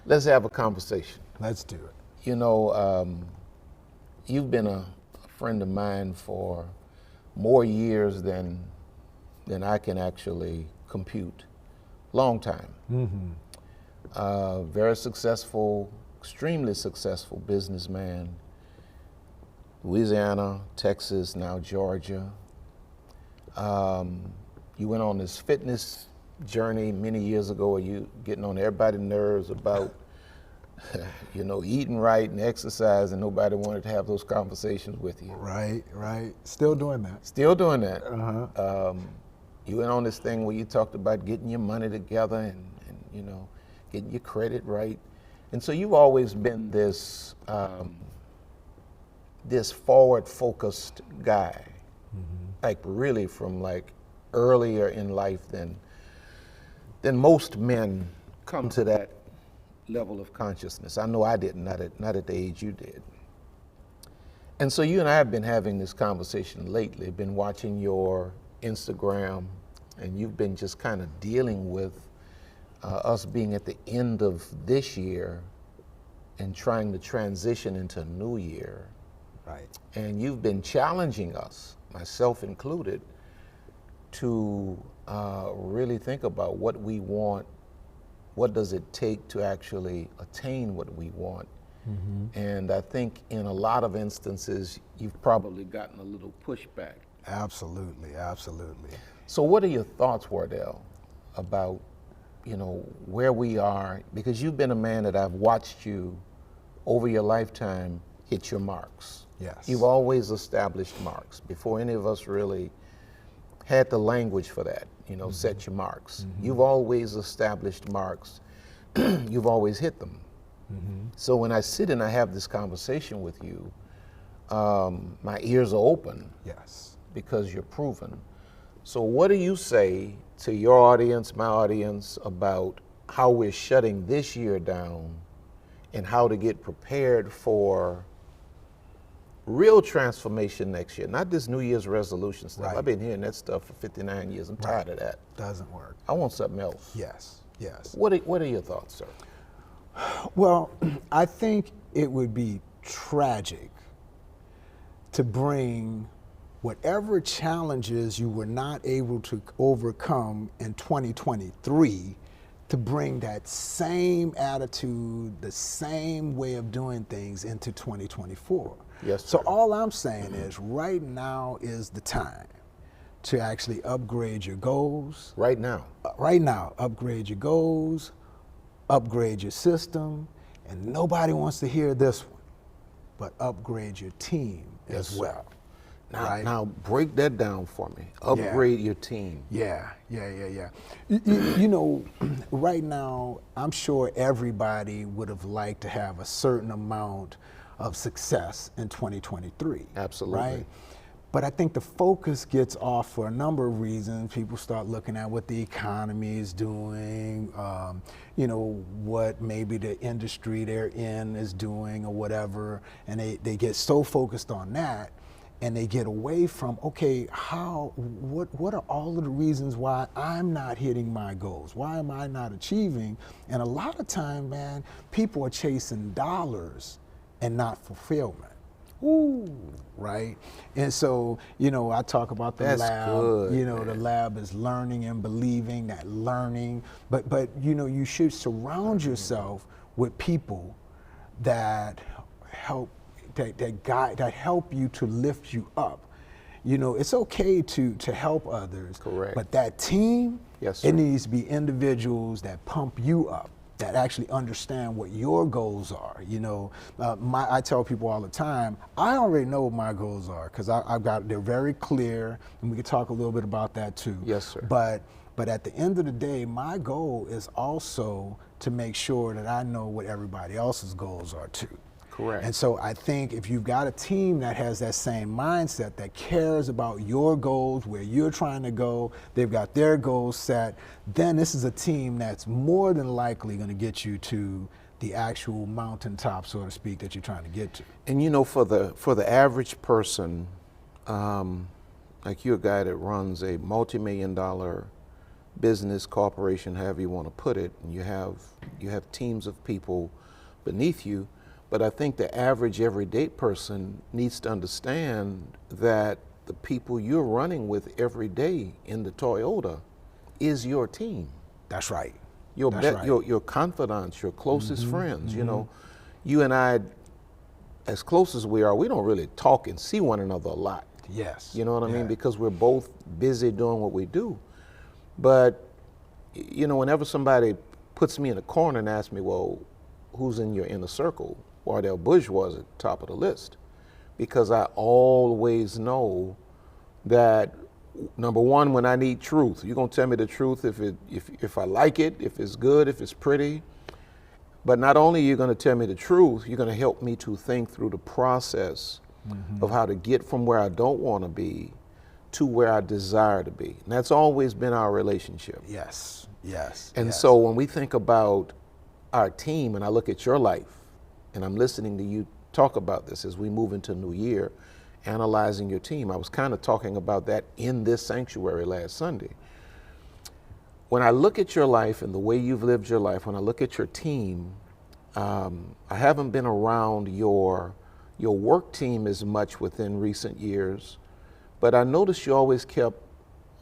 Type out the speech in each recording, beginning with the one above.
Let's have a conversation. Let's do it. You know, you've been a friend of mine for more years than I can actually compute. Long time. Very successful, extremely successful businessman. Louisiana, Texas, now Georgia. You went on this fitness journey many years ago. You getting on everybody's nerves about, eating right and exercise, and nobody wanted to have those conversations with you. Right. Still doing that. Still doing that. Uh-huh. You went on this thing where you talked about getting your money together and getting your credit right. And so you've always been this this forward-focused guy, like really from like earlier in life than most men come to that level of consciousness. I know I didn't, not at the age you did. And so you and I have been having this conversation lately, been watching your Instagram, and you've been just kind of dealing with us being at the end of this year and trying to transition into a new year. Right. And you've been challenging us, myself included, to really think about what we want, what does it take to actually attain what we want. And I think in a lot of instances, you've probably gotten a little pushback. Absolutely. So what are your thoughts, Wardell, about, where we are? Because you've been a man that I've watched you over your lifetime hit your marks. Yes. You've always established marks before any of us really had the language for that, set your marks. You've always established marks. You've always hit them. So when I sit and I have this conversation with you, my ears are open. Yes. Because you're proven. So what do you say to your audience, my audience, about how we're shutting this year down and how to get prepared for real transformation next year? Not this New Year's resolution stuff. Right. I've been hearing that stuff for 59 years. I'm tired of that. Doesn't work. I want something else. Yes. What are your thoughts, sir? Well, I think it would be tragic to bring whatever challenges you were not able to overcome in 2023, to bring that same attitude, the same way of doing things into 2024. Yes, So sir. all I'm saying is right now is the time to actually upgrade your goals. Right now. Right now, upgrade your goals, upgrade your system, and nobody wants to hear this one, but upgrade your team as well. Now break that down for me. Upgrade your team. Yeah. Right now, I'm sure everybody would have liked to have a certain amount of success in 2023. Absolutely. Right? But I think the focus gets off for a number of reasons. People start looking at what the economy is doing, what maybe the industry they're in is doing or whatever, and they get so focused on that, and they get away from, okay, what are all of the reasons why I'm not hitting my goals? Why am I not achieving? And a lot of time, man, people are chasing dollars and not fulfillment. Ooh, right? And so, I talk about the That's lab. good, The lab is learning and believing, that learning. But you should surround yourself with people that help that help you to lift you up. It's okay to help others. Correct. But that team, Yes, it sir. needs to be individuals that pump you up, that actually understand what your goals are. I tell people all the time, I already know what my goals are because they're very clear, and we can talk a little bit about that too. Yes, sir. But at the end of the day, my goal is also to make sure that I know what everybody else's goals are too. Correct. And so I think if you've got a team that has that same mindset, that cares about your goals, where you're trying to go, they've got their goals set, then this is a team that's more than likely going to get you to the actual mountaintop, so to speak, that you're trying to get to. And for the average person, like you're a guy that runs a multi-million-dollar business, corporation, however you want to put it, and you have teams of people beneath you. But I think the average everyday person needs to understand that the people you're running with every day in the Toyota is your team. That's right. Your confidants, your closest friends. You know, you and I, as close as we are, we don't really talk and see one another a lot. Yes. You know what I mean? Because we're both busy doing what we do. But, you know, whenever somebody puts me in a corner and asks me, well, who's in your inner circle? Wardell Bourgeois is at the top of the list. Because I always know that, number one, when I need truth, you're gonna tell me the truth if I like it, if it's good, if it's pretty. But not only are you gonna tell me the truth, you're gonna help me to think through the process of how to get from where I don't wanna be to where I desire to be. And that's always been our relationship. Yes, yes. And so when we think about our team, and I look at your life, and I'm listening to you talk about this as we move into a new year, analyzing your team. I was kind of talking about that in this sanctuary last Sunday. When I look at your life and the way you've lived your life, when I look at your team, I haven't been around your work team as much within recent years, but I noticed you always kept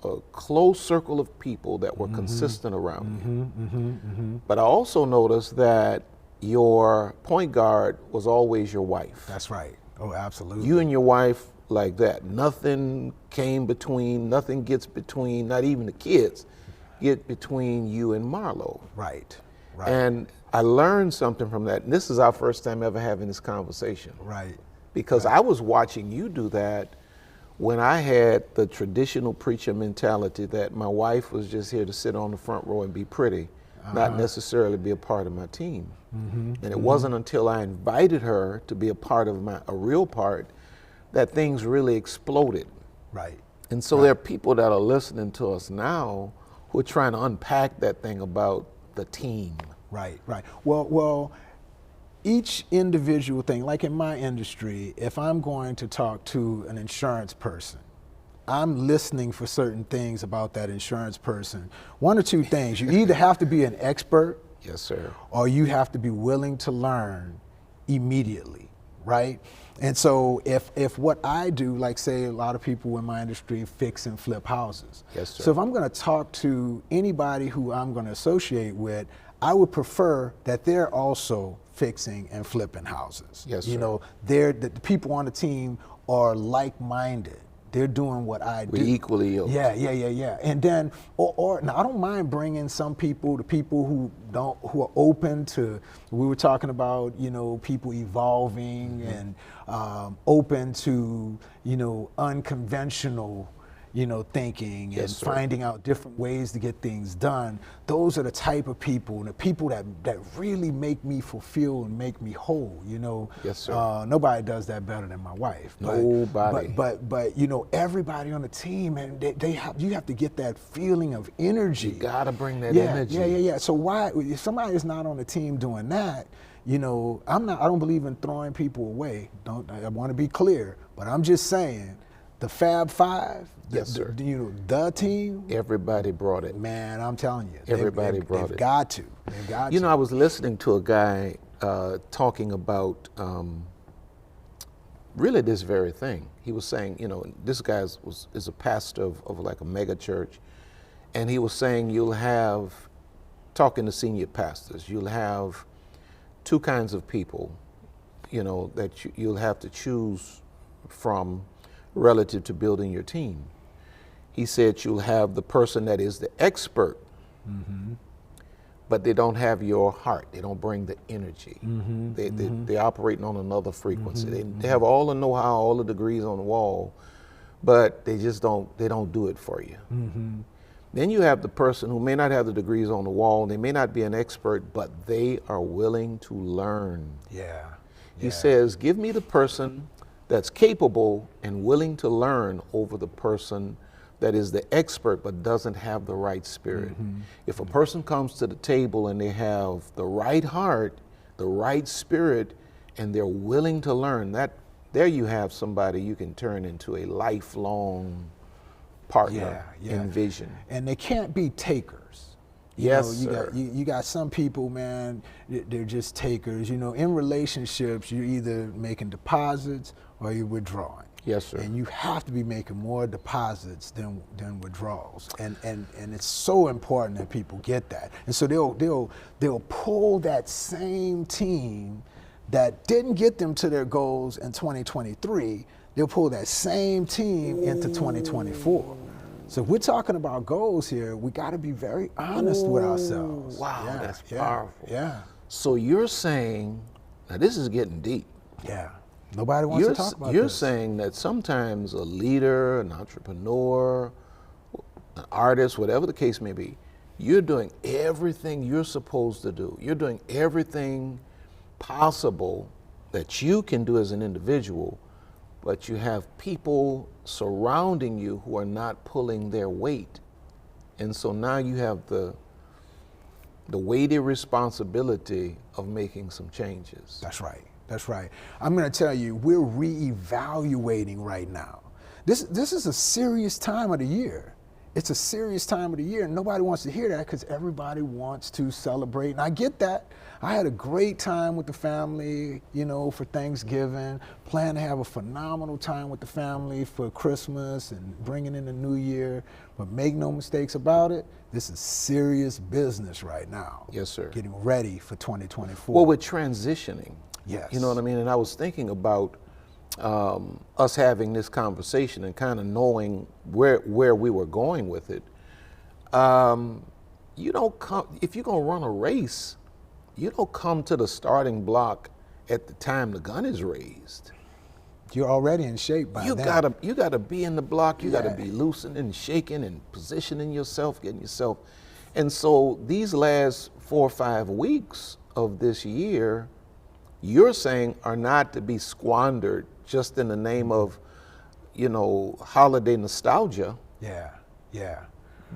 a close circle of people that were consistent around you. But I also noticed that your point guard was always your wife. That's right. Oh, absolutely. You and your wife like that. Nothing came between, nothing gets between, not even the kids get between you and Marlo. Right, right. And I learned something from that. And this is our first time ever having this conversation. Right. Because I was watching you do that when I had the traditional preacher mentality that my wife was just here to sit on the front row and be pretty, not necessarily be a part of my team. And it wasn't until I invited her to be a part of a real part, that things really exploded. Right. And so there are people that are listening to us now who are trying to unpack that thing about the team. Right, right. Well, each individual thing, like in my industry, if I'm going to talk to an insurance person, I'm listening for certain things about that insurance person. One or two things. You either have to be an expert, yes, sir, or you have to be willing to learn immediately, right? And so if what I do, like say a lot of people in my industry fix and flip houses. Yes, sir. So if I'm going to talk to anybody who I'm going to associate with, I would prefer that they're also fixing and flipping houses. Yes, sir. You know, the people on the team are like-minded. They're doing what I do. We're equally yoked. Yeah. And then, or now I don't mind bringing some people, the people who are open to. We were talking about, you know, people evolving and open to, you know, unconventional, you know, thinking and finding out different ways to get things done. Those are the type of people, and the people that really make me fulfill and make me whole, you know. Yes, sir. Nobody does that better than my wife. Nobody. But you know, everybody on the team, man, you have to get that feeling of energy. You gotta bring that energy. Yeah. So why, if somebody is not on the team doing that, you know, I don't believe in throwing people away. I want to be clear, but I'm just saying, the Fab Five, yes, sir. You know, the team. Everybody brought it. Man, I'm telling you. Everybody brought it. They've got to. They've got to. You know, I was listening to a guy talking about really this very thing. He was saying, you know, this guy is a pastor of like a mega church, and he was saying talking to senior pastors, you'll have two kinds of people, you know, that you'll have to choose from relative to building your team. He said you'll have the person that is the expert, but they don't have your heart. They don't bring the energy. They're operating on another frequency. They have all the know-how, all the degrees on the wall, but they just don't do it for you. Then you have the person who may not have the degrees on the wall, they may not be an expert, but they are willing to learn. He says, give me the person that's capable and willing to learn over the person that is the expert but doesn't have the right spirit. If a person comes to the table and they have the right heart, the right spirit, and they're willing to learn, there you have somebody you can turn into a lifelong partner in vision. And they can't be takers. Yes, You know, sir. you got some people, man, they're just takers. You know, in relationships, you're either making deposits or you're withdrawing. Yes, sir. And you have to be making more deposits than withdrawals. And it's so important that people get that. And so they'll pull that same team that didn't get them to their goals in 2023, they'll pull that same team into 2024. So if we're talking about goals here, we got to be very honest with ourselves. Wow, that's powerful. Yeah. So you're saying, now this is getting deep. Yeah. Nobody wants to talk about this. You're saying that sometimes a leader, an entrepreneur, an artist, whatever the case may be, you're doing everything you're supposed to do. You're doing everything possible that you can do as an individual, but you have people surrounding you who are not pulling their weight. And so now you have the weighty responsibility of making some changes. That's right. That's right. I'm going to tell you, we're reevaluating right now. This is a serious time of the year. It's a serious time of the year, and nobody wants to hear that because everybody wants to celebrate. And I get that. I had a great time with the family, you know, for Thanksgiving. Plan to have a phenomenal time with the family for Christmas and bringing in the new year. But make no mistakes about it, this is serious business right now. Yes, sir. Getting ready for 2024. Well, we're transitioning. Yes. You know what I mean? And I was thinking about us having this conversation and kind of knowing where we were going with it. You don't come, if you're going to run a race, you don't come to the starting block at the time the gun is raised. You're already in shape by then. You gotta be in the block. You gotta be loosening and shaking and positioning yourself, getting yourself. And so these last 4 or 5 weeks of this year, you're saying are not to be squandered just in the name of, you know, holiday nostalgia. Yeah, yeah.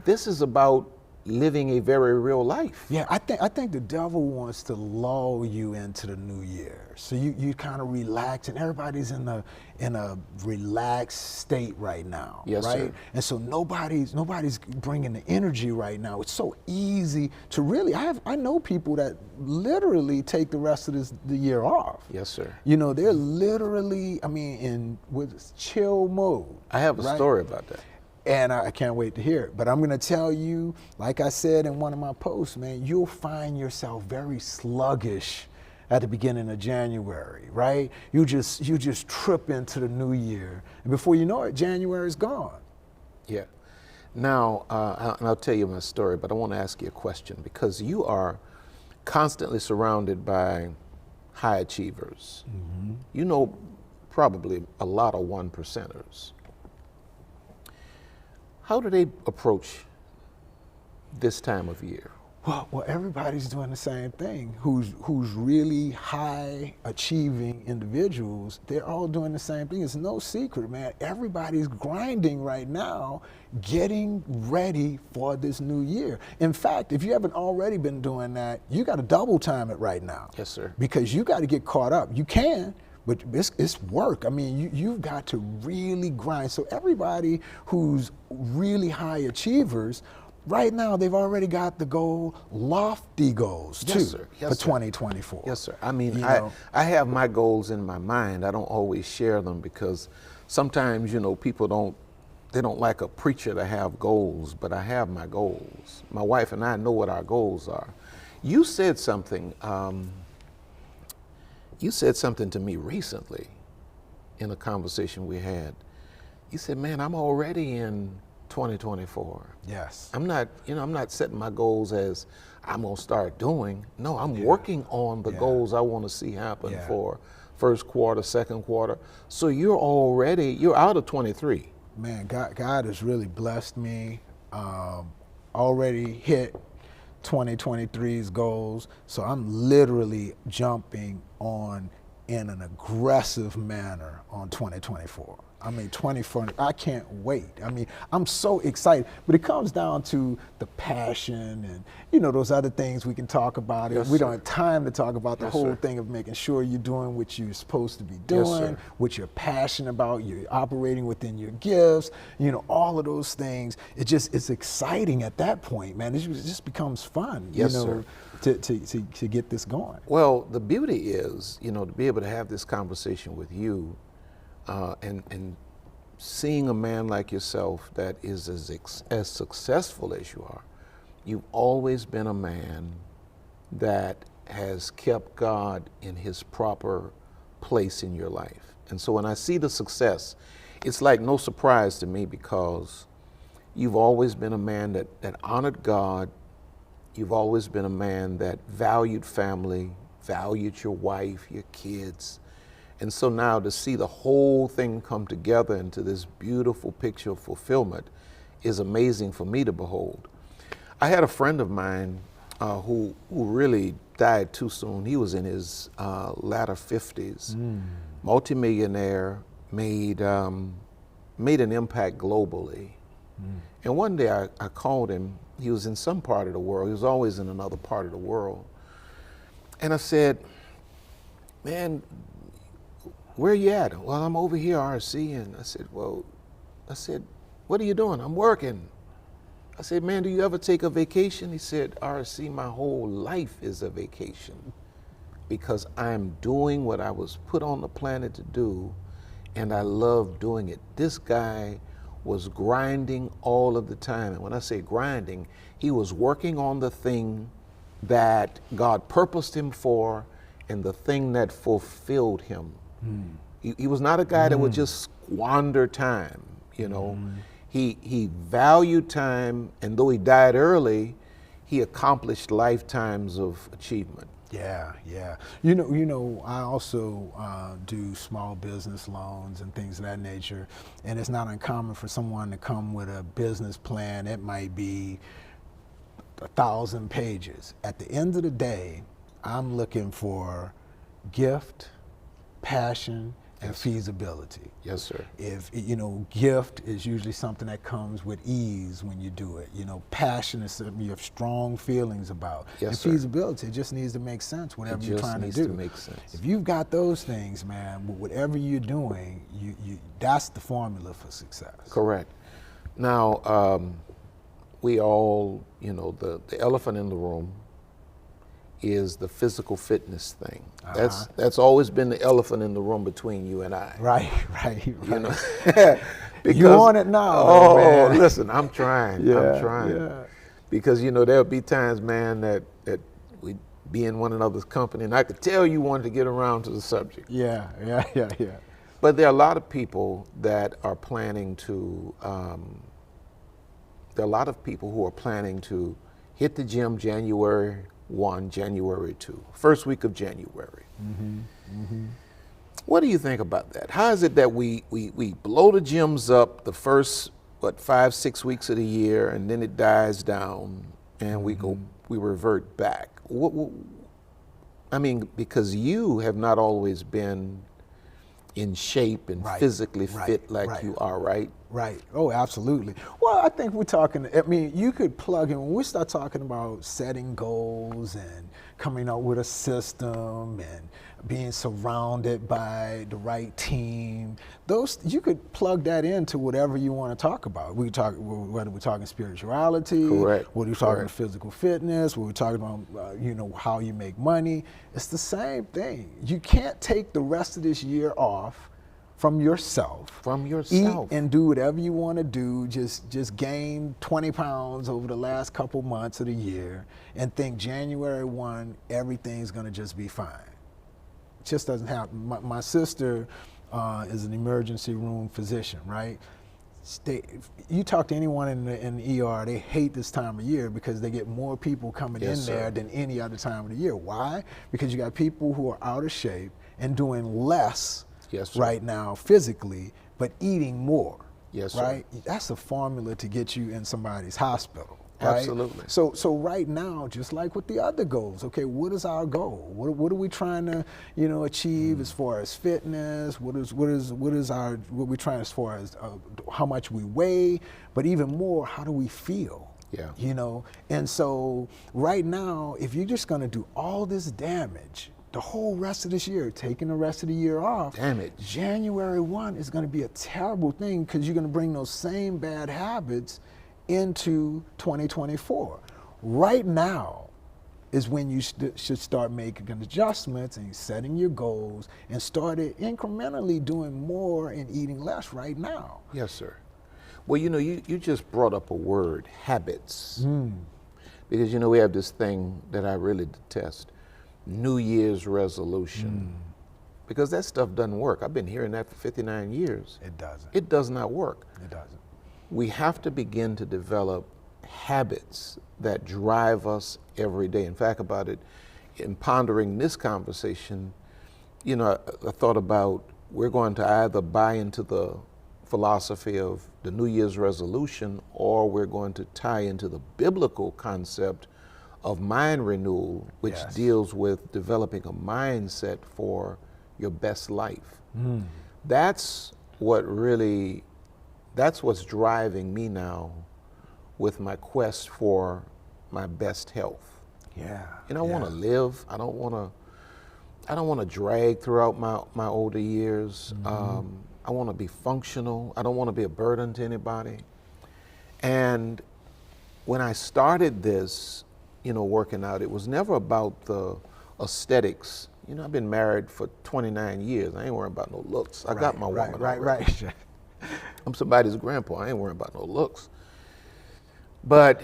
This is about living a very real life. Yeah, I think the devil wants to lull you into the new year. So you kind of relax, and everybody's in a relaxed state right now, yes, right? Sir. And so nobody's bringing the energy right now. It's so easy to really. I know people that literally take the rest of the year off. Yes, sir. You know, they're literally, I mean, with chill mode. I have a story about that. And I can't wait to hear it. But I'm gonna tell you, like I said in one of my posts, man, you'll find yourself very sluggish at the beginning of January, right? You just trip into the new year. And before you know it, January's gone. Yeah. Now, and I'll tell you my story, but I want to ask you a question because you are constantly surrounded by high achievers. Mm-hmm. You know probably a lot of 1%ers. How do they approach this time of year? Well, everybody's doing the same thing. Who's really high achieving individuals, they're all doing the same thing. It's no secret, man. Everybody's grinding right now, getting ready for this new year. In fact, if you haven't already been doing that, you got to double time it right now. Yes, sir. Because you got to get caught up. You can, but it's work. I mean, you've got to really grind. So everybody who's really high achievers, right now they've already got the goal, lofty goals too, yes, sir. Yes, for sir. 2024. Yes, sir. I mean, I have my goals in my mind. I don't always share them because sometimes, you know, people don't like a preacher to have goals, but I have my goals. My wife and I know what our goals are. You said something. You said something to me recently in a conversation we had. You said, man, I'm already in 2024. Yes. I'm not setting my goals as I'm gonna start doing. No, I'm working on the goals I want to see happen for first quarter, second quarter. So you're out of 23. Man, God has really blessed me. Already hit 2023's goals. So I'm literally jumping on in an aggressive manner on 2024. I mean, 24, I can't wait. I mean, I'm so excited. But it comes down to the passion and, you know, those other things we can talk about. Yes, we don't sir. have time to talk about the Yes, whole sir. thing of making sure you're doing what you're supposed to be Yes, doing, sir. what you're passionate about, you're operating within your gifts, you know, all of those things. It's exciting at that point, man. It just becomes fun, Yes, you know, sir. to get this going. Well, the beauty is, you know, to be able to have this conversation with you, and seeing a man like yourself that is as successful as you are. You've always been a man that has kept God in his proper place in your life. And so when I see the success, it's like no surprise to me, because you've always been a man that honored God. You've always been a man that valued family, valued your wife, your kids. And so now to see the whole thing come together into this beautiful picture of fulfillment is amazing for me to behold. I had a friend of mine who really died too soon. He was in his latter 50s, multimillionaire, made an impact globally. And one day I called him. He was in some part of the world. He was always in another part of the world. And I said, man, where are you at? Well, I'm over here, RC. And I said, what are you doing? I'm working. I said, man, do you ever take a vacation? He said, RC, my whole life is a vacation, because I'm doing what I was put on the planet to do, and I love doing it. This guy was grinding all of the time. And when I say grinding, he was working on the thing that God purposed him for and the thing that fulfilled him. He was not a guy that would just squander time, you know. He valued time, and though he died early, he accomplished lifetimes of achievement. Yeah, yeah. You know, I also do small business loans and things of that nature, and it's not uncommon for someone to come with a business plan. It might be 1,000 pages. At the end of the day, I'm looking for gift, passion, and feasibility. Yes, sir. If, you know, gift is usually something that comes with ease when you do it. You know, passion is something you have strong feelings about. Yes, and sir. feasibility, it just needs to make sense, whatever you're trying to do. It just needs to make sense. If you've got those things, man, whatever you're doing, that's the formula for success. Correct. Now, we all, you know, the elephant in the room is the physical fitness thing. That's always been the elephant in the room between you and I. Right. You know, because, you on it now. Oh, man. listen, I'm trying. I'm trying. Yeah. Because, you know, there'll be times, man, that we be in one another's company, and I could tell you wanted to get around to the subject. Yeah. But there are a lot of people that are planning to. There are a lot of people who are planning to hit the gym January 1, January 2, first week of January. What do you think about that? How is it that we blow the gyms up the first, 5-6 weeks of the year, and then it dies down, and we revert back? I mean, because you have not always been in shape and physically fit like you are, right? Right. Oh, absolutely. Well, I think we're talking, I mean, you could plug in, when we start talking about setting goals and coming up with a system and being surrounded by the right team, you could plug that into whatever you want to talk about. We talk, whether we're talking spirituality, Correct. whether we're talking physical fitness, whether we're talking about, you know, how you make money. It's the same thing. You can't take the rest of this year off from yourself. Eat and do whatever you want to do. Just gain 20 pounds over the last couple months of the year and think January 1, everything's going to just be fine. It just doesn't happen. My sister is an emergency room physician, right? You talk to anyone in the ER, they hate this time of year because they get more people coming in there than any other time of the year. Why? Because you got people who are out of shape and doing less right now physically, but eating more. Right? That's a formula to get you in somebody's hospital. Right? Absolutely. So right now, just like with the other goals, okay, what is our goal? What are we trying to, achieve as far as fitness? What we trying as far as how much we weigh, but even more, how do we feel? Yeah. And so right now, if you're just going to do all this damage the whole rest of this year, taking the rest of the year off, Damage. January 1 is going to be a terrible thing because you're going to bring those same bad habits into 2024. Right now is when you should start making adjustments and setting your goals and started incrementally doing more and eating less right now. Yes, sir. Well, you just brought up a word, habits. Because, we have this thing that I really detest, New Year's resolution. Because that stuff doesn't work. I've been hearing that for 59 years. It doesn't. It does not work. It doesn't. We have to begin to develop habits that drive us every day. In fact, about it, in pondering this conversation, I thought about we're going to either buy into the philosophy of the New Year's resolution, or we're going to tie into the biblical concept of mind renewal, which deals with developing a mindset for your best life. That's what's driving me now with my quest for my best health. Yeah. I want to live. I don't want to drag throughout my older years. I want to be functional. I don't want to be a burden to anybody. And when I started this, working out, it was never about the aesthetics. I've been married for 29 years. I ain't worrying about no looks. I got my woman. Right. I'm somebody's grandpa. I ain't worrying about no looks. But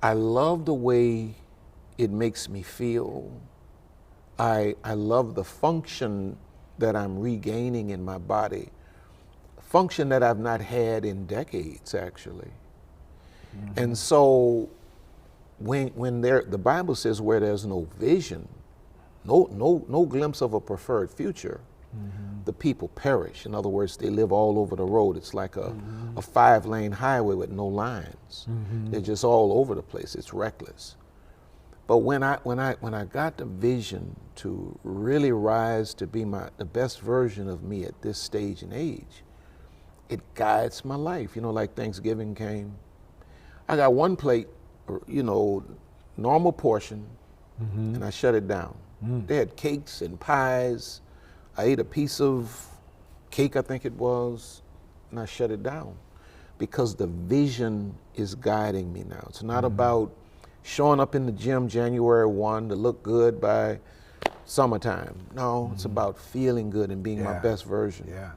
I love the way it makes me feel. I love the function that I'm regaining in my body. Function that I've not had in decades, actually. And so when the Bible says where there's no vision, no glimpse of a preferred future, the people perish. In other words, they live all over the road. It's like a 5-lane highway with no lines. They're just all over the place. It's reckless. But when I got the vision to really rise to be the best version of me at this stage and age, it guides my life. Like Thanksgiving came, I got one plate, normal portion, and I shut it down. They had cakes and pies. I ate a piece of cake, I think it was, and I shut it down because the vision is guiding me now. It's not about showing up in the gym January 1 to look good by summertime. No, it's about feeling good and being my best version. Yeah.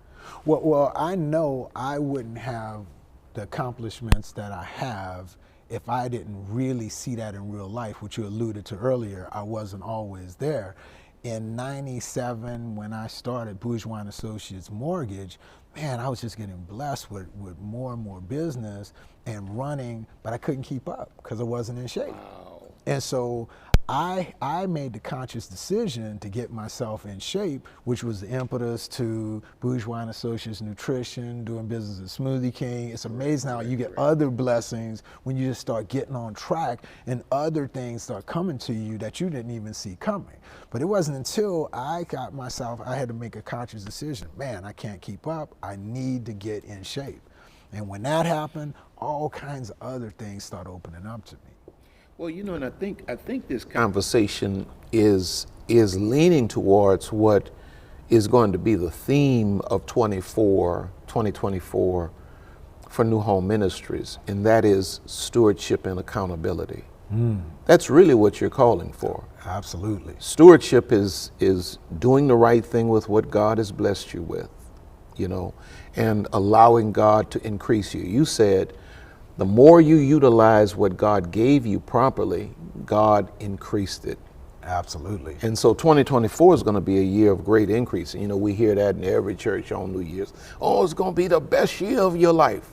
Well, I know I wouldn't have the accomplishments that I have if I didn't really see that in real life, which you alluded to earlier. I wasn't always there. In 97, when I started Bourgeois and Associates Mortgage, man, I was just getting blessed with more and more business and running, but I couldn't keep up because I wasn't in shape. Wow. And so I made the conscious decision to get myself in shape, which was the impetus to Bourgeois and Associates Nutrition, doing business at Smoothie King. It's amazing how you get other blessings when you just start getting on track and other things start coming to you that you didn't even see coming. But it wasn't until I had to make a conscious decision. Man, I can't keep up. I need to get in shape. And when that happened, all kinds of other things start opening up to me. Well, and I think this conversation is leaning towards what is going to be the theme of 2024 for New Home Ministries, and that is stewardship and accountability. That's really what you're calling for. Absolutely. Stewardship is doing the right thing with what God has blessed you with, and allowing God to increase you. You said, the more you utilize what God gave you properly, God increased it. Absolutely. And so 2024 is going to be a year of great increase. We hear that in every church on New Year's. Oh, it's going to be the best year of your life.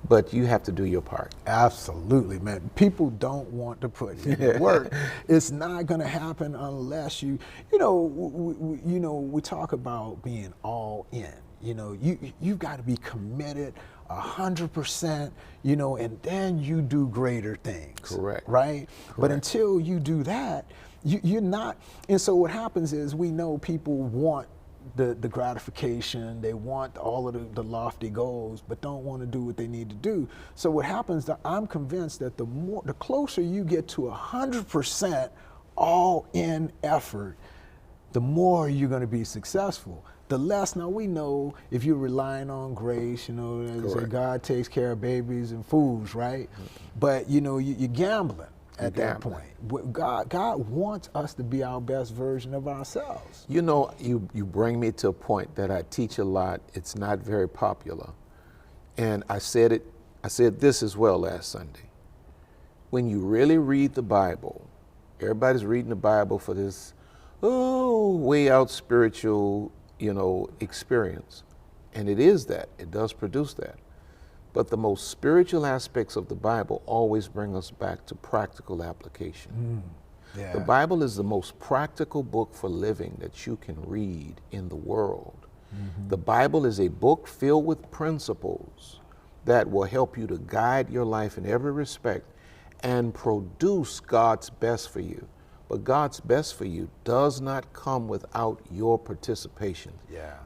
But you have to do your part. Absolutely, man. People don't want to put in the work. It's not going to happen unless we talk about being all in. You've got to be committed 100%, you know, and then you do greater things. Correct. Right? Correct. But until you do that, you're not. And so what happens is we know people want the gratification, they want all of the lofty goals, but don't want to do what they need to do. So what happens, I'm convinced that the closer you get to 100% all in effort, the more you're going to be successful. The less, now we know if you're relying on grace, you know, as God takes care of babies and fools, right? But you know, you're gambling at that point. God wants us to be our best version of ourselves. You know, you bring me to a point that I teach a lot. It's not very popular. And I said this as well last Sunday. When you really read the Bible, everybody's reading the Bible for this, way out spiritual, you know, experience. And it is that. It does produce that. But the most spiritual aspects of the Bible always bring us back to practical application. The Bible is the most practical book for living that you can read in the world. The Bible is a book filled with principles that will help you to guide your life in every respect and produce God's best for you. But God's best for you does not come without your participation.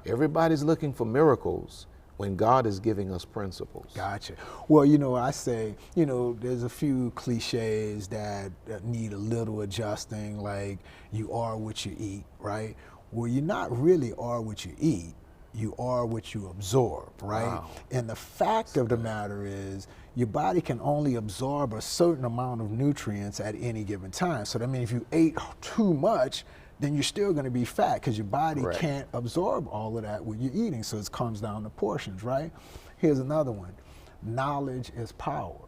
Everybody's looking for miracles when God is giving us principles. Gotcha. Well, you know, I say, you know, there's a few cliches that need a little adjusting, like you are what you eat, right? Well, you not really are what you eat, you are what you absorb, right? Wow. And the fact of the matter is, your body can only absorb a certain amount of nutrients at any given time. So that means if you ate too much, then you're still going to be fat because your body can't absorb all of that what you're eating. So it comes down to portions, right? Here's another one. Knowledge is power.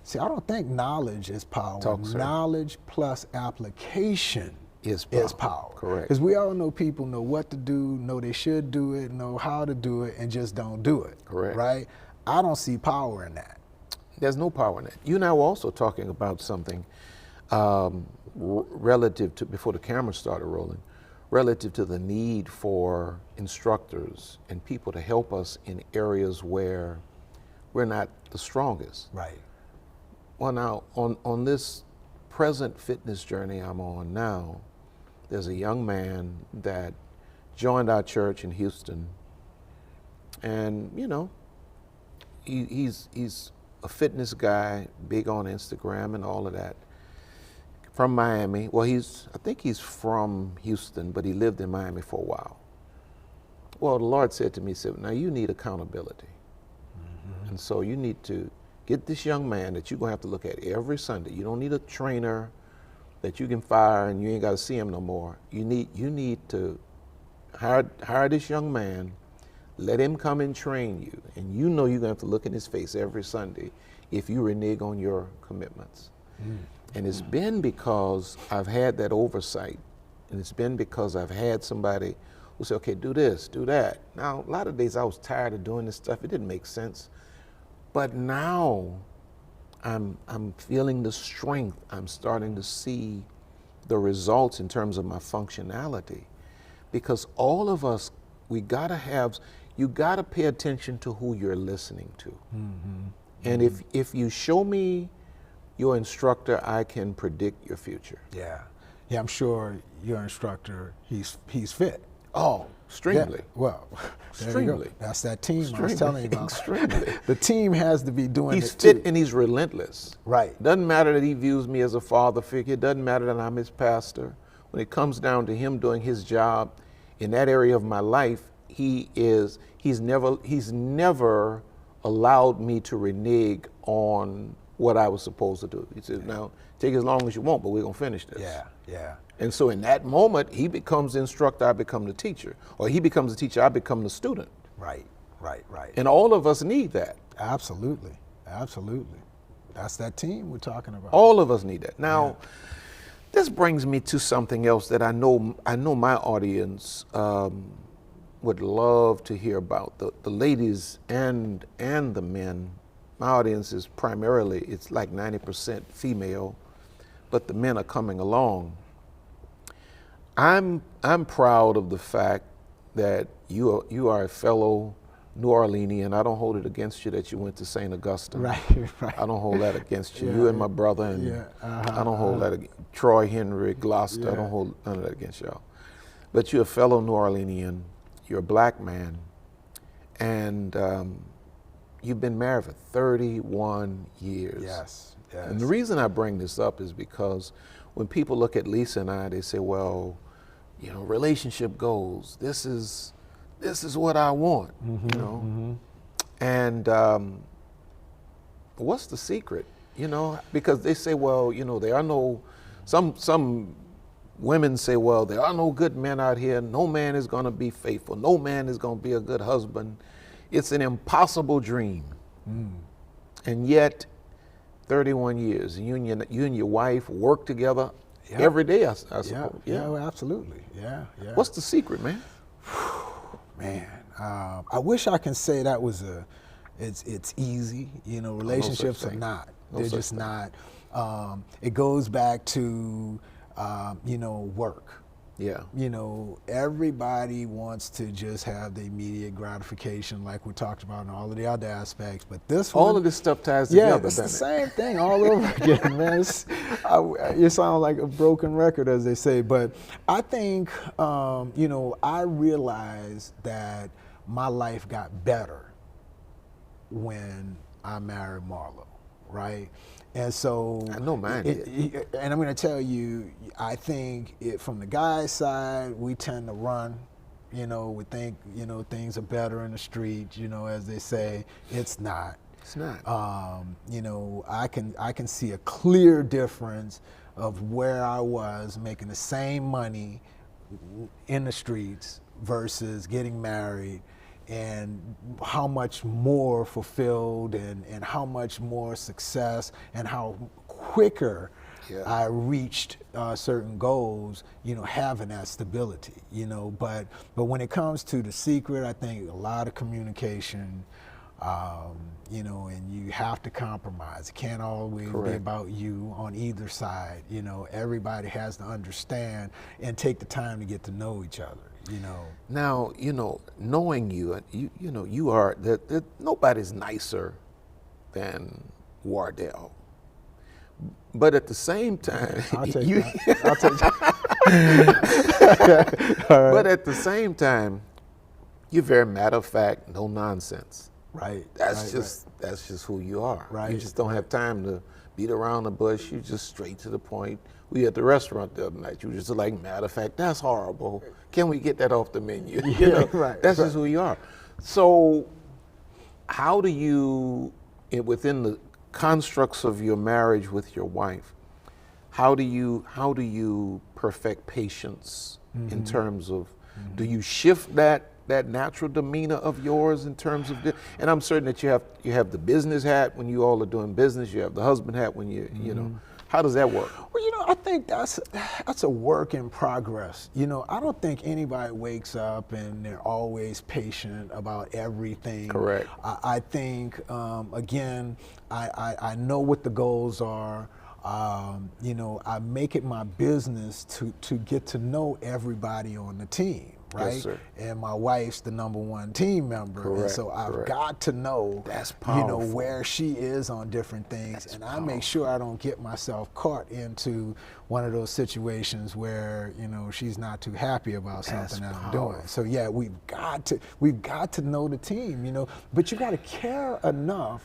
See, I don't think knowledge is power. Knowledge plus application is power. Correct. Because we all know people know what to do, know they should do it, know how to do it, and just don't do it. Correct. Right? I don't see power in that. There's no power in that. You and I were also talking about something relative to, before the camera started rolling, relative to the need for instructors and people to help us in areas where we're not the strongest. Right. Well, now, on this present fitness journey I'm on now, there's a young man that joined our church in Houston, and, you know, he's a fitness guy, big on Instagram and all of that. From Miami. Well, I think he's from Houston, but he lived in Miami for a while. Well, the Lord said to me, he said, now you need accountability. And so you need to get this young man that you're going to have to look at every Sunday. You don't need a trainer that you can fire and you ain't got to see him no more. You need to hire this young man, let him come and train you. And you know you're going to have to look in his face every Sunday if you renege on your commitments. And it's been because I've had that oversight, and it's been because I've had somebody who said, okay, do this, do that. Now, a lot of days I was tired of doing this stuff. It didn't make sense. But now I'm feeling the strength. I'm starting to see the results in terms of my functionality. Because all of us, you gotta pay attention to who you're listening to. And if you show me your instructor, I can predict your future. Yeah, I'm sure your instructor, he's fit. Oh, extremely. Yeah. Well, extremely. That's that team I was telling you about. Extremely. The team has to be doing He's it fit too. and he's relentless. Right. Doesn't matter that he views me as a father figure. Doesn't matter that I'm his pastor. When it comes down to him doing his job in that area of my life, he's never allowed me to renege on what I was supposed to do. He says, now, take as long as you want, but we're going to finish this. Yeah. And so in that moment, he becomes the instructor, I become the teacher. Or he becomes the teacher, I become the student. Right. And all of us need that. Absolutely. That's that team we're talking about. All of us need that. Now, this brings me to something else that I know my audience would love to hear about. The ladies and the men. My audience is primarily, it's like 90% female, but the men are coming along. I'm proud of the fact that you are a fellow New Orleanian. I don't hold it against you that you went to St. Augustine. Right, right. I don't hold that against you. Yeah, You and my brother, and yeah, I don't hold that against Troy, Henry, Gloucester. I don't hold none of that against y'all. But you're a fellow New Orleanian. You're a black man, and you've been married for 31 years. Yes, yes. And the reason I bring this up is because when people look at Lisa and I, they say, well, you know, relationship goals. This is what I want, you know. And what's the secret? You know, because they say, well, you know, there are no, some women say, well, there are no good men out here. No man is going to be faithful. No man is going to be a good husband. It's an impossible dream. And yet, 31 years, you and your wife work together every day, I suppose. Yeah, well, absolutely. Yeah, yeah. What's the secret, man? Man, I wish I can say that was it's easy. You know, relationships are not. They're just not. It goes back to, you know, work. Yeah. You know, everybody wants to just have the immediate gratification, like we talked about in all of the other aspects. But this one, all of this stuff ties together. it's the same thing all over again, man. You sound like a broken record, as they say. But I think, you know, I realized that my life got better when I married Marlo, right? And so I know mine did. And I'm going to tell you, I think from the guy's side, we tend to run. You know, we think, you know, things are better in the street, you know, as they say. It's not. It's not. You know, I can see a clear difference of where I was making the same money in the streets versus getting married, and how much more fulfilled and how much more success and how quicker I reached certain goals, you know, having that stability, you know. But when it comes to the secret, I think a lot of communication, you know, and you have to compromise. It can't always be about you on either side, you know. Everybody has to understand and take the time to get to know each other. You know. Now, you know, knowing you know, you are that nobody's nicer than Wardell. But at the same time, I'll take that. I'll take that. But at the same time, you're very matter of fact, no nonsense. Right. That's just who you are. Right. You just don't have time to beat around the bush. You just straight to the point. We at the restaurant the other night. You were just like, matter of fact, that's horrible. Can we get that off the menu? You know, that's just who you are. So, how do you, within the constructs of your marriage with your wife, how do you perfect patience in terms of? Do you shift that natural demeanor of yours in terms of this? And I'm certain that you have the business hat when you all are doing business. You have the husband hat when you know. How does that work? Well, you know, I think that's a work in progress. You know, I don't think anybody wakes up and they're always patient about everything. Correct. I think, again, I know what the goals are. You know, I make it my business to get to know everybody on the team. Right? Yes, sir. And my wife's the #1 team member. Correct. And so I've got to know, you know, where she is on different things. I make sure I don't get myself caught into one of those situations where, you know, she's not too happy about something that I'm doing. So yeah, we've got to know the team, you know, but you got to care enough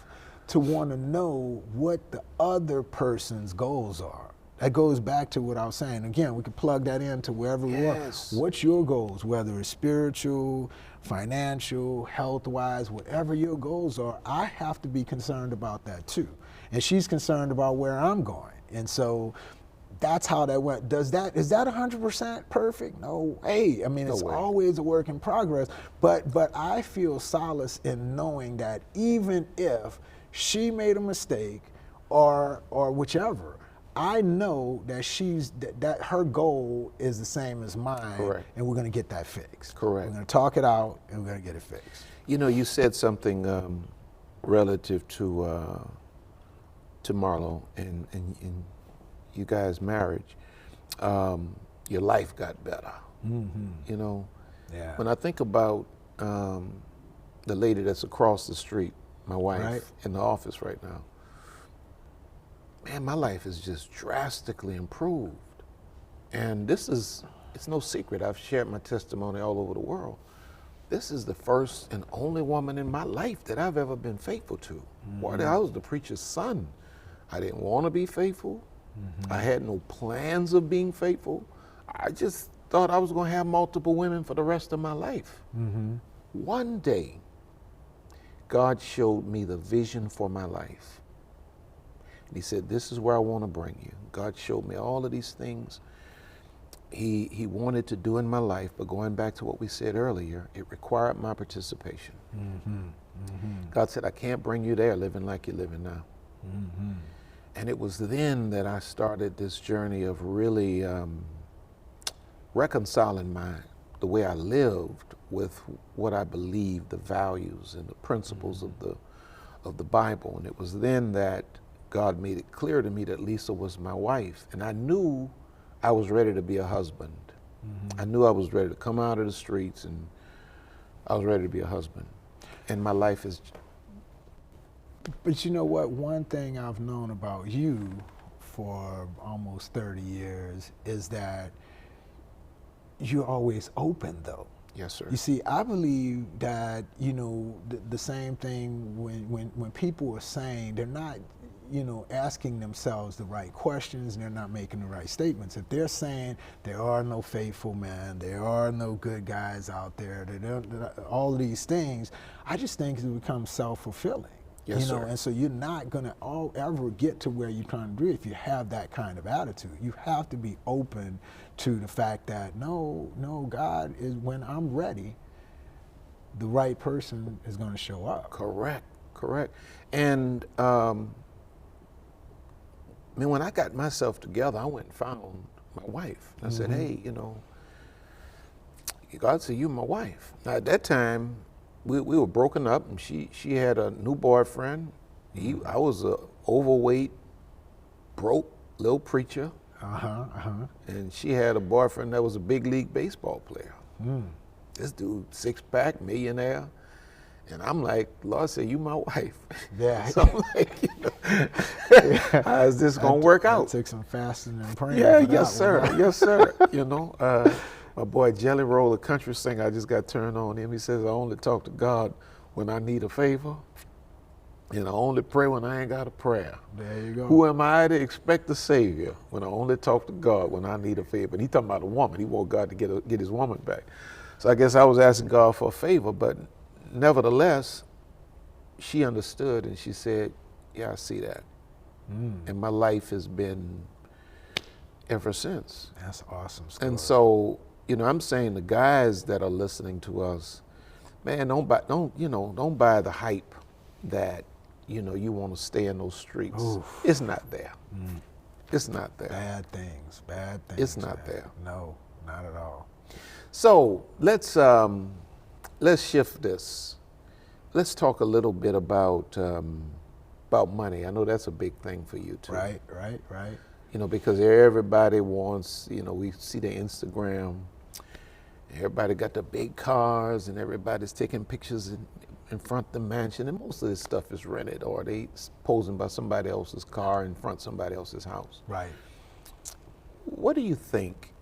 to want to know what the other person's goals are. That goes back to what I was saying. Again, we can plug that into wherever we are. What's your goals, whether it's spiritual, financial, health-wise, whatever your goals are, I have to be concerned about that too. And she's concerned about where I'm going. And so that's how that went. Is that 100% perfect? No way. I mean, it's always a work in progress. But I feel solace in knowing that even if she made a mistake or whichever, I know that that her goal is the same as mine, and we're going to get that fixed. Correct. We're going to talk it out, and we're going to get it fixed. You know, you said something relative to Marlo and you guys' marriage. Your life got better. You know, when I think about the lady that's across the street, my wife, Right. in the office right now, man, my life is just drastically improved. And it's no secret. I've shared my testimony all over the world. This is the first and only woman in my life that I've ever been faithful to. Wardell, I was the preacher's son. I didn't want to be faithful. I had no plans of being faithful. I just thought I was going to have multiple women for the rest of my life. One day, God showed me the vision for my life. And he said, this is where I want to bring you. God showed me all of these things he wanted to do in my life, but going back to what we said earlier, it required my participation. God said, I can't bring you there living like you're living now. And it was then that I started this journey of really reconciling the way I lived with what I believed, the values and the principles of the Bible. And it was then that God made it clear to me that Lisa was my wife. And I knew I was ready to be a husband. I knew I was ready to come out of the streets, and I was ready to be a husband. And my life is... But you know what? One thing I've known about you for almost 30 years is that you're always open, though. Yes, sir. You see, I believe that, you know, the same thing when people are saying they're not, you know, asking themselves the right questions and they're not making the right statements. If they're saying there are no faithful men, there are no good guys out there, all of these things, I just think it becomes self-fulfilling. Yes, you know, sir. and so you're not going to ever get to where you're trying to do if you have that kind of attitude. You have to be open to the fact that no, God is, when I'm ready, the right person is going to show up. Correct. And I mean, when I got myself together, I went and found my wife. I said, hey, you know, God said, you're my wife. Now, at that time, we were broken up, and she had a new boyfriend. I was a overweight, broke little preacher. And she had a boyfriend that was a big league baseball player. This dude, six-pack, millionaire. And I'm like, Lord said, you my wife. Yeah. So I'm like, you know, how is this going to work out? Took some fasting and praying. Yeah, for yes, that one, sir. huh? Yes, sir. You know, my boy Jelly Roll, a country singer, I just got turned on him. He says, I only talk to God when I need a favor, and I only pray when I ain't got a prayer. There you go. Who am I to expect a savior when I only talk to God when I need a favor? And he talking about a woman. He want God to get his woman back. So I guess I was asking God for a favor, but nevertheless, she understood, and she said, yeah, I see that. And my life has been ever since. That's awesome story. And so, you know, I'm saying the guys that are listening to us, man, don't buy the hype that, you know, you want to stay in those streets. Oof. It's not there. It's not there. Bad things. It's not man. there. No, not at all. So let's shift this. Let's talk a little bit about money. I know that's a big thing for you too. Right. You know, because everybody wants, you know, we see the Instagram, everybody got the big cars and everybody's taking pictures in front of the mansion, and most of this stuff is rented or they posing by somebody else's car in front of somebody else's house. Right. What do you think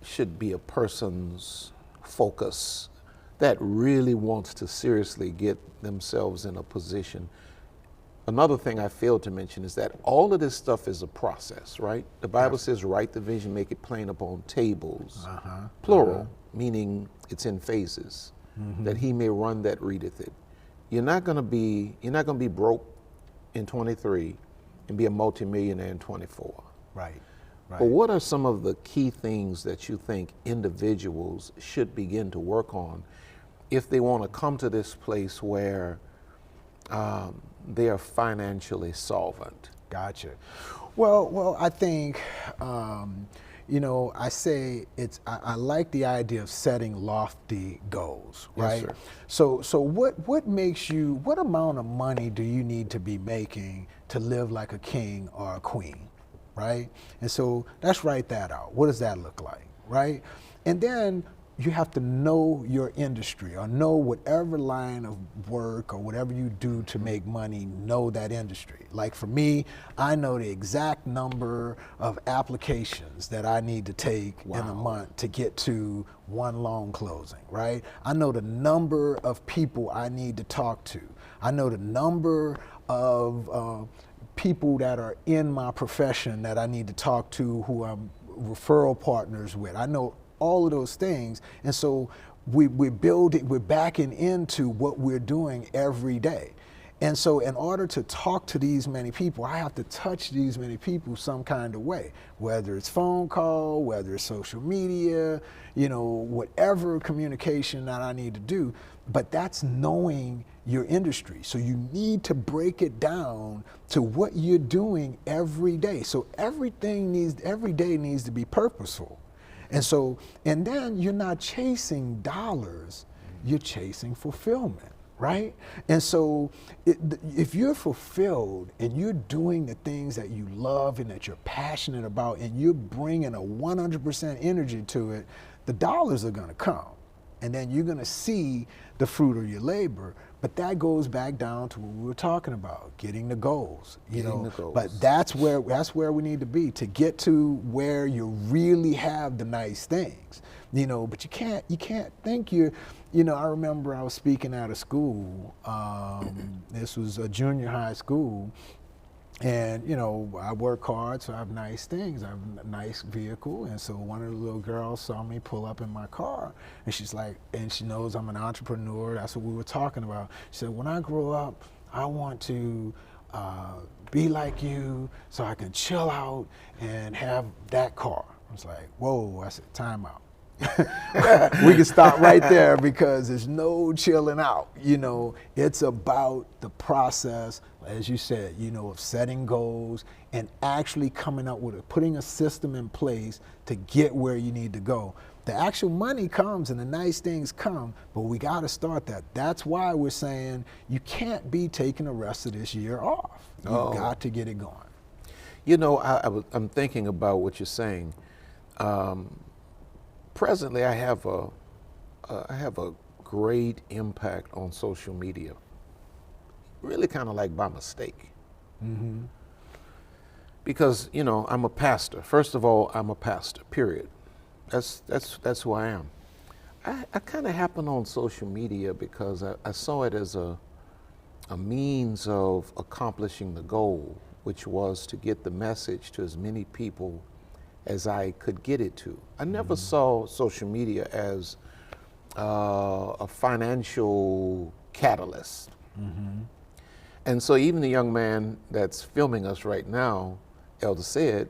should be a person's focus that really wants to seriously get themselves in a position? Another thing I failed to mention is that all of this stuff is a process, right? The Bible says, write the vision, make it plain upon tables, plural, meaning it's in phases, that he may run that readeth it. You're not gonna be broke in 23 and be a multimillionaire in 24. Right. But what are some of the key things that you think individuals should begin to work on if they want to come to this place where they are financially solvent? Gotcha. Well, I think, you know, I say I like the idea of setting lofty goals, right? Yes, sir. So what makes you, what amount of money do you need to be making to live like a king or a queen, right? And so let's write that out. What does that look like, right? And then you have to know your industry or know whatever line of work or whatever you do to make money, know that industry. Like for me, I know the exact number of applications that I need to take in a month to get to one loan closing, right? I know the number of people I need to talk to. I know the number of people that are in my profession that I need to talk to who I'm referral partners with. I know all of those things. And so we're backing into what we're doing every day. And so in order to talk to these many people, I have to touch these many people some kind of way, whether it's phone call, whether it's social media, whatever communication that I need to do. But that's knowing your industry. So you need to break it down to what you're doing every day. So every day needs to be purposeful. And then you're not chasing dollars, you're chasing fulfillment, right? And so if you're fulfilled and you're doing the things that you love and that you're passionate about and you're bringing a 100% energy to it, the dollars are gonna come. And then you're gonna see the fruit of your labor. But that goes back down to what we were talking about, getting the goals. But that's where we need to be to get to where you really have the nice things. But you can't think I remember I was speaking at a school. This was a junior high school. And, I work hard, so I have nice things. I have a nice vehicle. And so one of the little girls saw me pull up in my car. And she's like, and she knows I'm an entrepreneur. That's what we were talking about. She said, when I grow up, I want to be like you so I can chill out and have that car. I was like, whoa. I said, time out. We can stop right there because there's no chilling out. It's about the process, as you said, of setting goals and actually coming up with putting a system in place to get where you need to go. The actual money comes and the nice things come, but we got to start that. That's why we're saying you can't be taking the rest of this year off. You've got to get it going. I'm thinking about what you're saying. Presently, I have a great impact on social media. Really, kind of like by mistake. Mm-hmm. Because I'm a pastor. First of all, I'm a pastor. Period. That's who I am. I kind of happened on social media because I saw it as a means of accomplishing the goal, which was to get the message to as many people as I could get it to. I never saw social media as a financial catalyst. Mm-hmm. And so even the young man that's filming us right now, Elder said,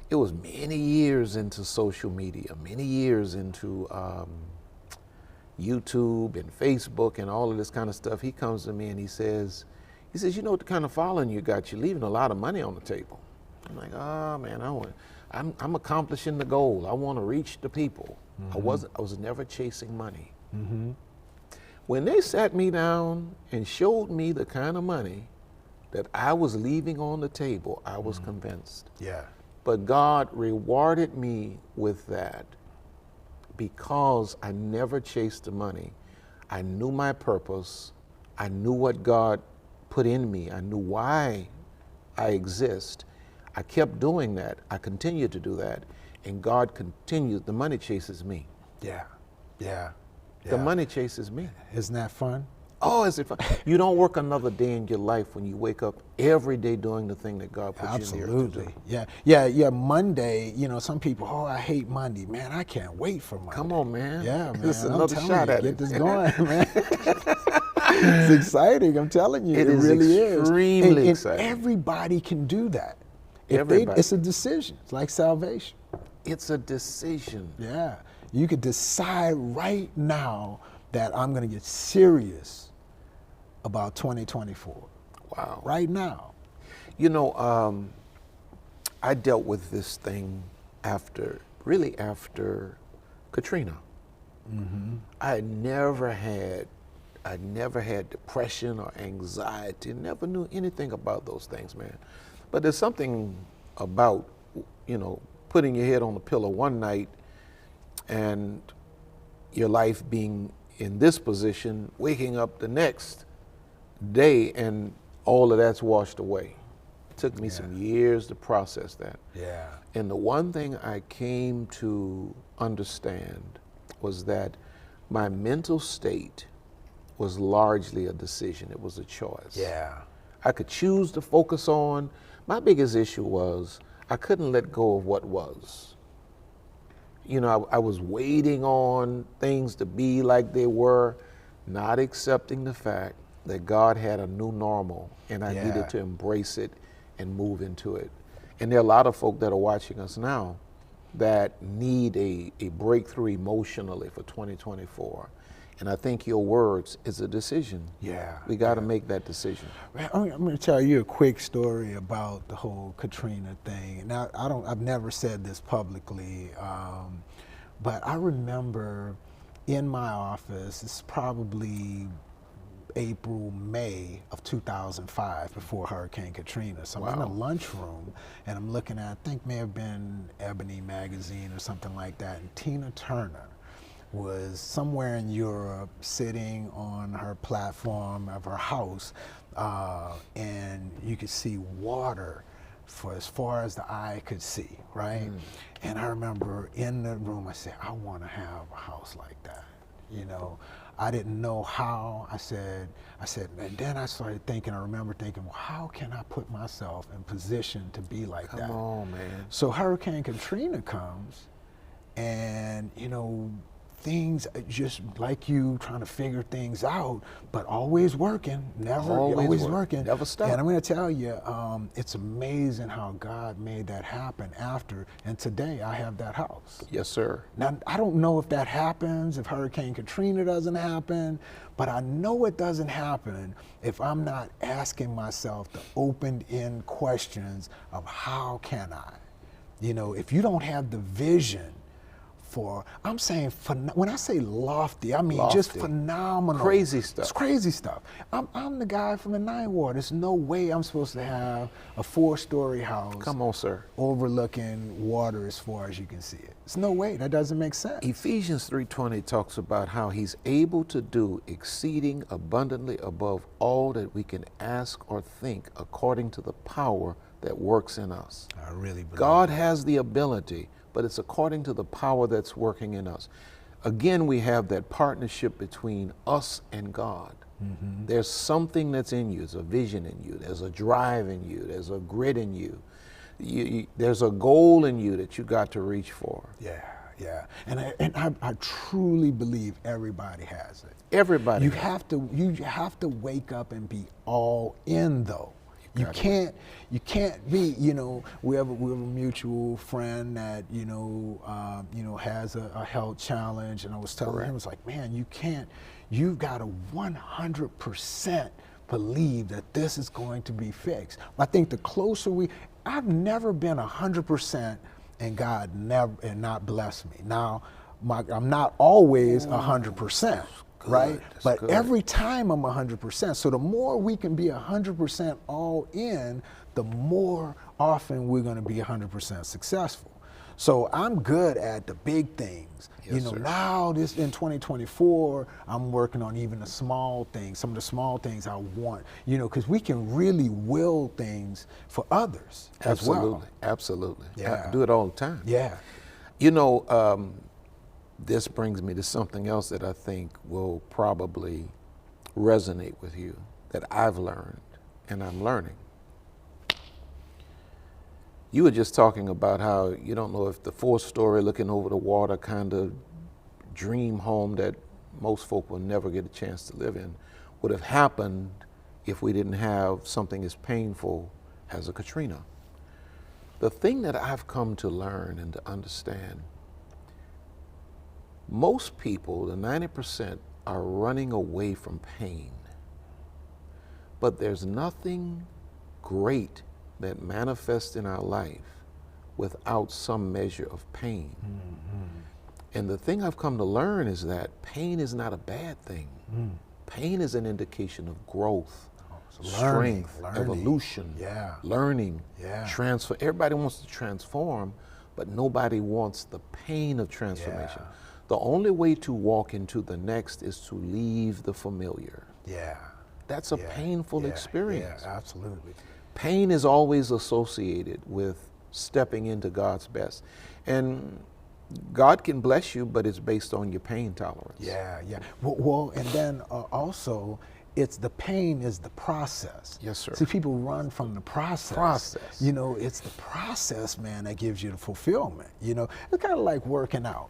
it was many years into social media, many years into YouTube and Facebook and all of this kind of stuff. He comes to me and he says, what kind of following you got? You're leaving a lot of money on the table. I'm like, oh man, I'm accomplishing the goal. I want to reach the people. Mm-hmm. I was never chasing money. Mm-hmm. When they sat me down and showed me the kind of money that I was leaving on the table, I was convinced. Yeah. But God rewarded me with that because I never chased the money. I knew my purpose. I knew what God put in me. I knew why I exist. I kept doing that. I continued to do that. And God continued. The money chases me. Yeah. The money chases me. Isn't that fun? Oh, is it fun? You don't work another day in your life when you wake up every day doing the thing that God put you in here to do. Yeah. Monday, some people, I hate Monday. Man, I can't wait for Monday. Come on, man. Yeah, man. This is another shot at it. Get this going, man. It's exciting. I'm telling you. It really is. Extremely and exciting. Everybody can do that. It's a decision. It's like salvation. It's a decision. Yeah. You could decide right now that I'm going to get serious about 2024. Wow. Right now. I dealt with this thing after Katrina. Mm-hmm. I never had depression or anxiety, never knew anything about those things, man. But there's something about, putting your head on a pillow one night and your life being in this position, waking up the next day and all of that's washed away. It took me some years to process that. Yeah. And the one thing I came to understand was that my mental state was largely a decision. It was a choice. Yeah. I could choose to focus on. My biggest issue was I couldn't let go of what was. You know, I was waiting on things to be like they were, not accepting the fact that God had a new normal and I needed to embrace it and move into it. And there are a lot of folk that are watching us now that need a breakthrough emotionally for 2024. And I think your words is a decision. Yeah. We got to make that decision. I'm going to tell you a quick story about the whole Katrina thing. Now, I've never said this publicly, but I remember in my office, it's probably April, May of 2005, before Hurricane Katrina. So I'm in the lunchroom and I'm looking at, I think may have been Ebony magazine or something like that, and Tina Turner was somewhere in Europe sitting on her platform of her house, and you could see water for as far as the eye could see, right? And I remember in the room, I said, I want to have a house like that, you know? I didn't know how. I said, and then I started thinking, I remember thinking, well, how can I put myself in position to be like that? Come on, man. So Hurricane Katrina comes, and, you know, things just like you trying to figure things out, but always working, always working. Never stop. And I'm going to tell you, it's amazing how God made that happen after. And today I have that house. Yes, sir. Now, I don't know if that happens, if Hurricane Katrina doesn't happen, but I know it doesn't happen if I'm not asking myself the open-end questions of how can I? You know, if you don't have the vision for, I'm saying, when I say lofty, I mean just phenomenal. Crazy stuff. It's crazy stuff. I'm the guy from the Ninth Ward. There's no way I'm supposed to have a 4-story house. Come on, sir. Overlooking water as far as you can see it. There's no way. That doesn't make sense. Ephesians 3:20 talks about how he's able to do exceeding abundantly above all that we can ask or think according to the power that works in us. I really believe God that. has the ability, but it's according to the power that's working in us. Again, we have that partnership between us and God. There's something that's in you. There's a vision in you. There's a drive in you. There's a grit in you. There's a goal in you that you got to reach for. Yeah. And I truly believe everybody has it. Everybody. You have to wake up and be all in, though. You can't be, you know, we have a mutual friend that, has a health challenge, and I was telling him, I was like, man, you've got to 100% believe that this is going to be fixed. I think the closer I've never been 100% and God not bless me. Now, I'm not always 100%. Right? But good. Every time I'm 100%. So the more we can be 100% all in, the more often we're going to be 100% successful. So I'm good at the big things. Yes, sir. Now this in 2024, I'm working on even the small things, some of the small things I want, because we can really will things for others as well. Absolutely. Yeah. I do it all the time. Yeah. This brings me to something else that I think will probably resonate with you, that I've learned and I'm learning. You were just talking about how you don't know if the 4-story looking over the water kind of dream home that most folk will never get a chance to live in would have happened if we didn't have something as painful as a Katrina. The thing that I've come to learn and to understand, most people, the 90%, are running away from pain. But there's nothing great that manifests in our life without some measure of pain. And the thing I've come to learn is that pain is not a bad thing. Pain is an indication of growth, strength, evolution, learning, transfer. Everybody wants to transform, but nobody wants the pain of transformation. the only way to walk into the next is to leave the familiar. Yeah. That's a painful experience. Yeah, absolutely. Pain is always associated with stepping into God's best. And God can bless you, but it's based on your pain tolerance. Yeah, yeah. Well, and then also, it's the pain is the process. Yes, sir. See, people run from the process. You know, it's the process, man, that gives you the fulfillment. You know, it's kind of like working out.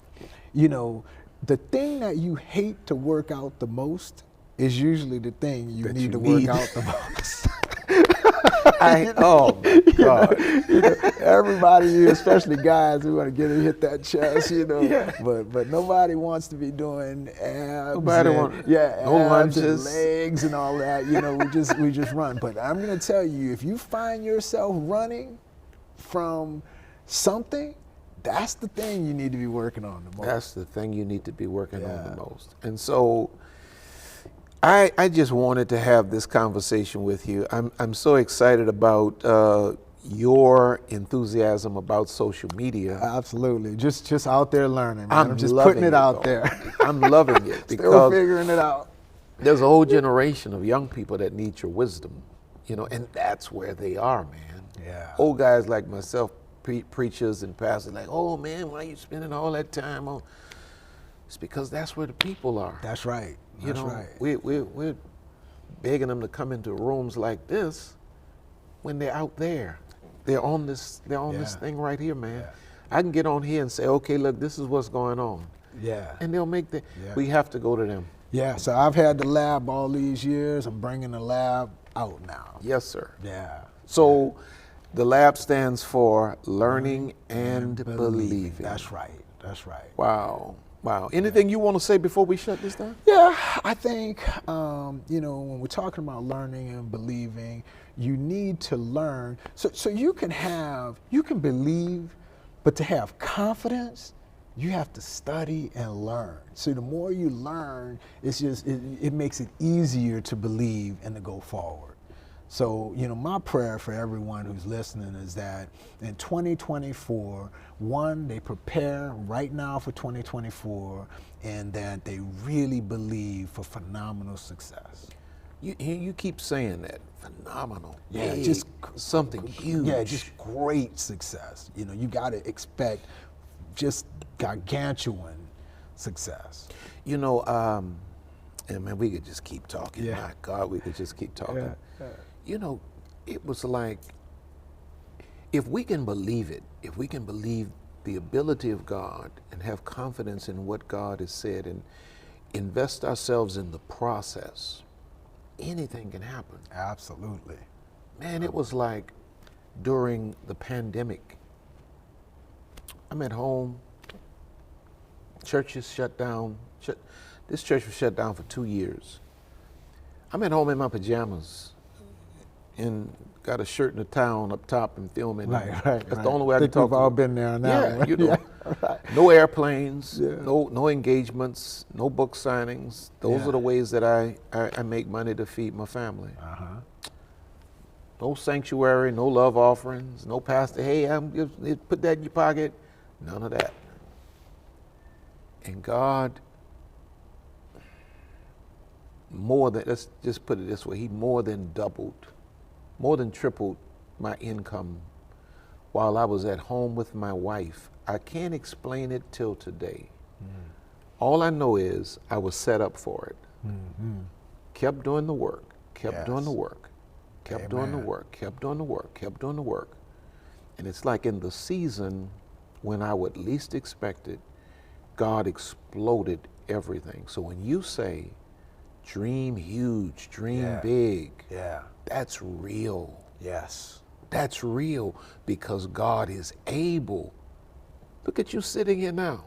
You know, the thing that you hate to work out the most is usually the thing you need to work out the most. Oh my God. You know, everybody, especially guys, we want to get and hit that chest, you know. Yeah. But nobody wants to be doing abs. Nobody and, wants no lunges, and legs and all that. You know, we just run. But I'm gonna tell you, if you find yourself running from something, that's the thing you need to be working on the most. That's the thing you need to be working on the most. And so I just wanted to have this conversation with you. I'm so excited about your enthusiasm about social media. Absolutely, just out there learning, man. I'm just loving putting it out though. there. I'm loving it Still because figuring it out. there's a whole generation of young people that need your wisdom, you know, and that's where they are, man. Yeah. Old guys like myself, preachers and pastors, like, oh man, why are you spending all that time on? It's because that's where the people are. That's right. You know, we're begging them to come into rooms like this when they're out there. They're on this thing right here, man. Yeah. I can get on here and say, okay, look, this is what's going on. Yeah. And they'll make the, we have to go to them. Yeah, so I've had the lab all these years. I'm bringing the lab out now. Yes, sir. Yeah. So the lab stands for Learning and Believing. That's right. That's right. Wow. Wow. Anything you want to say before we shut this down? Yeah, I think, you know, when we're talking about learning and believing, you need to learn. So you can believe, but to have confidence, you have to study and learn. So the more you learn, it makes it easier to believe and to go forward. So, you know, my prayer for everyone who's listening is that in 2024, one, they prepare right now for 2024, and that they really believe for phenomenal success. You keep saying that. Phenomenal. Yeah, Big, just something huge. Yeah, just great success. You know, you got to expect just gargantuan success. You know, and man, we could just keep talking. Yeah. My God, we could just keep talking. Yeah. You know, it was like, if we can believe it, if we can believe the ability of God and have confidence in what God has said and invest ourselves in the process, anything can happen. Absolutely. Man, it was like during the pandemic. I'm at home, church is shut down. This church was shut down for 2 years. I'm at home in my pajamas and got a shirt in the town up top and filming. Right. That's the only way I can think talk we've all been there now. Yeah, you know. No airplanes, no engagements, no book signings. Those are the ways that I make money to feed my family. No sanctuary, no love offerings, no pastor, hey, put that in your pocket. None of that. And God, let's just put it this way, He more than tripled my income while I was at home with my wife. I can't explain it till today. All I know is I was set up for it. Kept doing the work, kept doing the work, kept doing the work, kept doing the work, kept doing the work. And it's like in the season when I would least expect it, God exploded everything. So when you say, dream huge, dream big, that's real. Yes. That's real because God is able. Look at you sitting here now.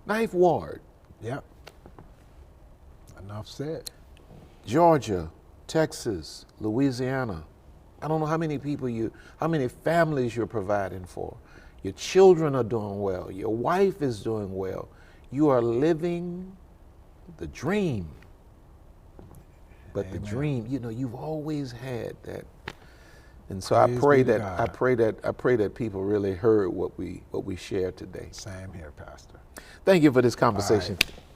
Ninth Ward. Yep. Enough said. Georgia, Texas, Louisiana. I don't know how many how many families you're providing for. Your children are doing well. Your wife is doing well. You are living the dream. But the dream, you know, you've always had And so I Praise pray be to that God. I pray that people really heard what we shared today. Same here, Pastor. Thank you for this conversation. All right.